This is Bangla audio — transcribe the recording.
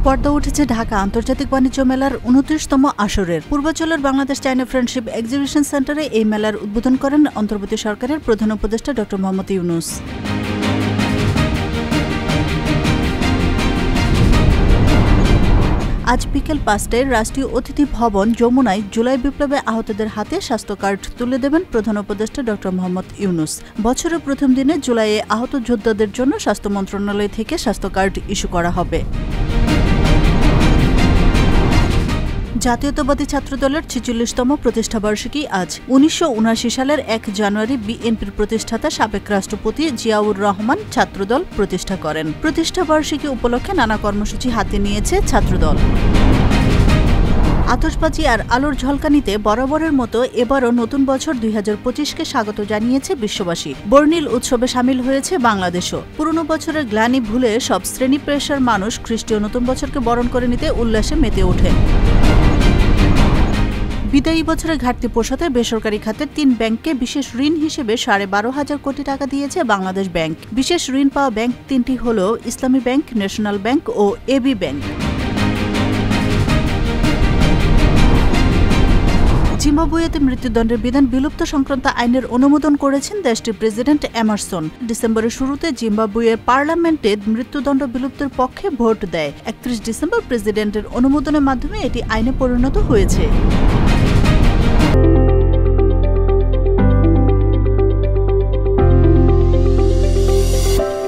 পর্দা উঠেছে ঢাকা আন্তর্জাতিক বাণিজ্য মেলার ২৯তম আসরের। পূর্বাঞ্চলের বাংলাদেশ চায়না ফ্রেন্ডশিপ এক্সিবিশন সেন্টারে এই মেলার উদ্বোধন করেন অন্তর্বর্তী সরকারের প্রধান উপদেষ্টা ড. মোহাম্মদ ইউনূস। আজ বিকেল ৫টায় রাষ্ট্রীয় অতিথি ভবন যমুনায় জুলাই বিপ্লবে আহতদের হাতে স্বাস্থ্য কার্ড তুলে দেবেন প্রধান উপদেষ্টা ড. মোহাম্মদ ইউনূস। বছরের প্রথম দিনে জুলাইয়ে আহত যোদ্ধাদের জন্য স্বাস্থ্য মন্ত্রণালয় থেকে স্বাস্থ্য কার্ড ইস্যু করা হবে। জাতীয়তাবাদী ছাত্রদলের ৪৬তম প্রতিষ্ঠাবার্ষিকী আজ। ১৯৭৯ সালের ১ জানুয়ারি বিএনপির প্রতিষ্ঠাতা সাবেক রাষ্ট্রপতি জিয়াউর রহমান ছাত্রদল প্রতিষ্ঠা করেন। প্রতিষ্ঠাবার্ষিকী উপলক্ষে নানা কর্মসূচি হাতে নিয়েছে ছাত্রদল। আতশবাজি আর আলোর ঝলকানিতে বরাবরের মতো এবারও নতুন বছর ২০২৫কে স্বাগত জানিয়েছে বিশ্ববাসী। বর্ণিল উৎসবে সামিল হয়েছে বাংলাদেশও। পুরনো বছরের গ্লানি ভুলে সব শ্রেণী পেশার মানুষ খ্রিস্টীয় নতুন বছরকে বরণ করে নিতে উল্লাসে মেতে ওঠে। বিদায়ী বছরের ঘাটতি পোষাতে বেসরকারি খাতের ৩ ব্যাংককে বিশেষ ঋণ হিসেবে ১২,৫০০ কোটি টাকা দিয়েছে বাংলাদেশ ব্যাংক। বিশেষ ঋণ পাওয়া ব্যাংক ৩টি হল ইসলামী ব্যাংক, ন্যাশনাল ব্যাংক ও এবি ব্যাংক। জিম্বাবুয়েতে মৃত্যুদণ্ডের বিধান বিলুপ্ত সংক্রান্ত আইনের অনুমোদন করেছেন দেশটির প্রেসিডেন্ট এমারসন। ডিসেম্বরের শুরুতে জিম্বাবুয়ের পার্লামেন্টে মৃত্যুদণ্ড বিলুপ্তের পক্ষে ভোট দেয়। ৩১ ডিসেম্বর প্রেসিডেন্টের অনুমোদনের মাধ্যমে এটি আইনে পরিণত হয়েছে।